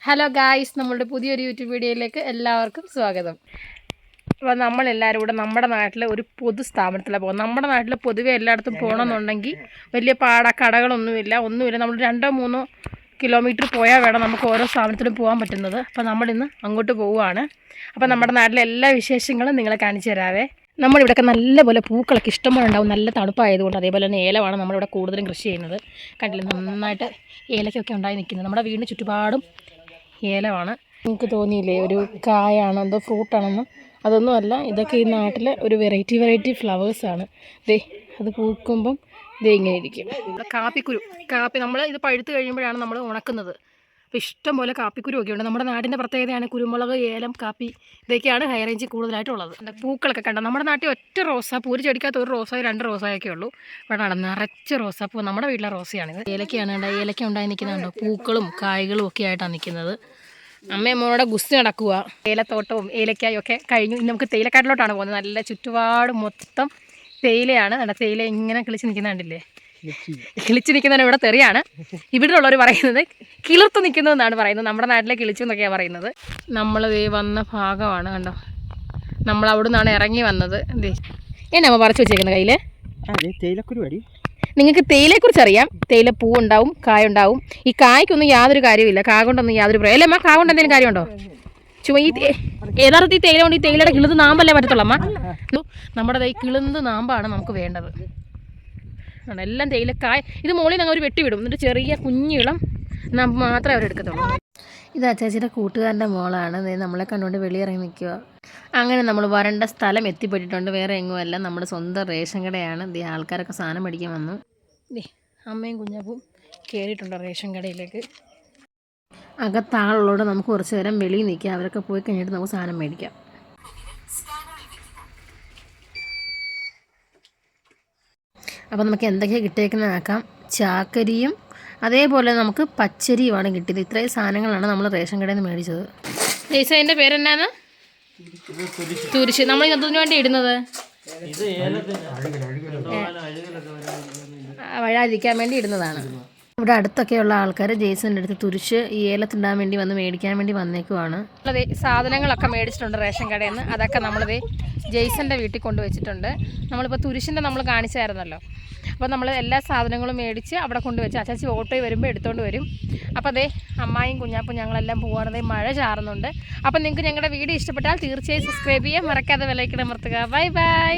Hello guys, നമ്മളുടെ പുതിയൊരു YouTube വീഡിയോയിലേക്ക് എല്ലാവർക്കും സ്വാഗതം. അപ്പോൾ നമ്മളെല്ലാവരും കൂടെ നമ്മുടെ നാട്ടിലെ ഒരു പൊതു സ്ഥാപനത്തിലാണ് പോകുന്നത്. നമ്മുടെ നാട്ടിൽ പൊതുവെ എല്ലായിടത്തും പോകണമെന്നുണ്ടെങ്കിൽ വലിയ കടകളൊന്നുമില്ല, നമ്മൾ 2-3 കിലോമീറ്റർ പോയാൽ വേണം നമുക്ക് ഓരോ സ്ഥാപനത്തിലും പോകാൻ പറ്റുന്നത്. അപ്പോൾ നമ്മളിന്ന് അങ്ങോട്ട് പോവുകയാണ്. അപ്പോൾ നമ്മുടെ നാട്ടിലെ എല്ലാ വിശേഷങ്ങളും നിങ്ങളെ കാണിച്ചു തരാവേ. നമ്മളിവിടെയൊക്കെ നല്ലപോലെ പൂക്കളൊക്കെ ഇഷ്ടംപോലെ ഉണ്ടാവും, നല്ല തണുപ്പായതുകൊണ്ട്. അതേപോലെ തന്നെ ഏലമാണ് നമ്മളിവിടെ കൂടുതലും കൃഷി ചെയ്യുന്നത്. കണ്ടില്ല, നന്നായിട്ട് ഏലക്കൊക്കെ ഉണ്ടായി നിൽക്കുന്നത്. നമ്മുടെ വീടിന് ചുറ്റുപാടും ഏലമാണ്. നിങ്ങൾക്ക് തോന്നിയില്ലേ ഒരു കായാണോ എന്തോ ഫ്രൂട്ടാണെന്ന്? അതൊന്നുമല്ല, ഇതൊക്കെ ഈ നാട്ടിലെ ഒരു വെറൈറ്റി ഫ്ലവേഴ്സാണ്. ദേ അത് പൂക്കുമ്പം ദേ ഇങ്ങനെ ഇരിക്കും. കാപ്പി നമ്മൾ ഇത് പഴുത്ത് കഴിയുമ്പോഴാണ് നമ്മൾ ഉണക്കുന്നത്. അപ്പോൾ ഇഷ്ടം പോലെ കാപ്പിക്കുരു ഒക്കെ ഉണ്ട്. നമ്മുടെ നാടിൻ്റെ പ്രത്യേകതയാണ് കുരുമുളക്, ഏലം, കാപ്പി, ഇതൊക്കെയാണ് ഹൈ റേഞ്ചിൽ കൂടുതലായിട്ടുള്ളത്. പൂക്കളൊക്കെ കണ്ടോ, നമ്മുടെ നാട്ടിൽ ഒറ്റ റോസാപ്പൂ, ഒരു ചെടിക്കകത്ത് ഒരു റോസായോ 2 റോസായൊക്കെ ഉള്ളൂ. ഇവിടെ നിറച്ച് റോസാപ്പൂ, നമ്മുടെ വീട്ടിലെ റോസയാണിത്. ഏലക്കയാണ് കണ്ടോ, ഏലക്ക ഉണ്ടായി നിൽക്കുന്നുണ്ടോ, പൂക്കളും കായ്കളും ഒക്കെ ആയിട്ടാണ് നിൽക്കുന്നത്. അമ്മയും മോനോടെ ഗുസ്തി നടക്കുക. ഏലത്തോട്ടവും ഏലക്കായും ഒക്കെ കഴിഞ്ഞു. ഇനി നമുക്ക് തേയിലക്കാട്ടിലോട്ടാണ് പോകുന്നത്. നല്ല ചുറ്റുപാട് മൊത്തം തേയിലയാണ്. തേയില ഇങ്ങനെ കിളിച്ച് നിൽക്കുന്നുണ്ടല്ലേ, കിളിച്ച് നിൽക്കുന്നതിന് ഇവിടെ തെറിയാണ്. ഇവിടെ ഉള്ളവർ പറയുന്നത് കിളിർത്ത് നിൽക്കുന്നതെന്നാണ് പറയുന്നത്. നമ്മുടെ നാട്ടിലെ കിളിച്ചു എന്നൊക്കെയാണ് പറയുന്നത്. നമ്മൾ വന്ന ഭാഗമാണ് കണ്ടോ, നമ്മൾ അവിടെ നിന്നാണ് ഇറങ്ങി വന്നത്. എന്നാ പറിച്ചു വെച്ചേക്കുന്നത് കയ്യിൽ? തേയിലക്കുരുവടി. നിങ്ങൾക്ക് തേയിലയെക്കുറിച്ച് അറിയാം. തേയില പൂ ഉണ്ടാവും, കായ ഉണ്ടാവും. ഈ കായ്ക്കൊന്നും യാതൊരു കാര്യമില്ല, കാ കൊണ്ടൊന്നും യാതൊരു പ്രയോജനം. അമ്മ, കാ കൊണ്ട് എന്തെങ്കിലും കാര്യമുണ്ടോ? ചുമ്മാ ഈ യഥാർത്ഥത്തിൽ ഈ തേയില കൊണ്ട് ഈ തേയിലയുടെ കിളുന്ന് നാമ്പല്ലേ പറ്റത്തുള്ളൂ അമ്മ. നമ്മുടെ ഈ കിളുന്ത് നാമ്പാണ് നമുക്ക് വേണ്ടത്. എല്ലാം തേയിലക്കായ. ഇത് മുകളിൽ നിന്ന് അവർ വെട്ടിവിടും, എന്നിട്ട് ചെറിയ കുഞ്ഞിളം നാമ്പ് മാത്രമേ അവരെടുക്കത്തുള്ളൂ. ഇത് അച്ചാച്ചിയുടെ കൂട്ടുകാരൻ്റെ മോളാണ്. നമ്മളെ കണ്ടുകൊണ്ട് വെളിയിറങ്ങി നിൽക്കുക. അങ്ങനെ നമ്മൾ വരേണ്ട സ്ഥലം എത്തിപ്പെട്ടിട്ടുണ്ട്. വേറെ എങ്ങുമല്ല, നമ്മുടെ സ്വന്തം റേഷൻ കടയാണ്. ആൾക്കാരൊക്കെ സാധനം മേടിക്കാൻ വന്നു. അമ്മയും കുഞ്ഞപ്പും കയറിയിട്ടുണ്ട് റേഷൻ കടയിലേക്ക്. അകത്താളുള്ളൂടെ നമുക്ക് കുറച്ച് നേരം വെളിയിൽ നിൽക്കാം. അവരൊക്കെ പോയി കഴിഞ്ഞിട്ട് നമുക്ക് സാധനം മേടിക്കാം. അപ്പോൾ നമുക്ക് എന്തൊക്കെയാണ് കിട്ടിയേക്കുന്നത് നോക്കാം. ചാക്കരിയും അതേപോലെ നമുക്ക് പച്ചരിയുമാണ് കിട്ടിയത്. ഇത്രയും സാധനങ്ങളാണ് നമ്മൾ റേഷൻ കടയിൽ നിന്ന് മേടിച്ചത്. ജയ്സതിൻ്റെ പേരെന്നാണ്? തുരിശ്. നമ്മൾ ഇതിനു വേണ്ടി ഇടുന്നത് വഴാതിരിക്കാൻ വേണ്ടി ഇടുന്നതാണ്. ഇവിടെ അടുത്തൊക്കെയുള്ള ആൾക്കാർ ജെയ്സൻ്റെ അടുത്ത് തുരിശ് ഈ ഏലത്തിണ്ടാൻ വേണ്ടി വന്ന് മേടിക്കാൻ വേണ്ടി വന്നേക്കുവാണ്. അതെ, സാധനങ്ങളൊക്കെ മേടിച്ചിട്ടുണ്ട് റേഷൻ കടയിൽ നിന്ന്. അതൊക്കെ നമ്മളിത് ജെയ്സൻ്റെ വീട്ടിൽ കൊണ്ടുവച്ചിട്ടുണ്ട്. നമ്മളിപ്പോൾ തുരിശിൻ്റെ നമ്മൾ കാണിച്ചായിരുന്നല്ലോ. അപ്പോൾ നമ്മൾ എല്ലാ സാധനങ്ങളും മേടിച്ച് അവിടെ കൊണ്ടുവച്ച് അച്ചാച്ചി ഓട്ടോയിൽ വരുമ്പോൾ എടുത്തുകൊണ്ട് വരും. അപ്പോൾ അതേ അമ്മായും കുഞ്ഞാപ്പും ഞങ്ങളെല്ലാം പോവുകയാണത്. മഴ ചാറുന്നുണ്ട്. അപ്പോൾ നിങ്ങൾക്ക് ഞങ്ങളുടെ വീഡിയോ ഇഷ്ടപ്പെട്ടാൽ തീർച്ചയായും സബ്സ്ക്രൈബ് ചെയ്യാൻ മറക്കാതെ ബെൽ ഐക്കൺ അമർത്തുക. Bye bye.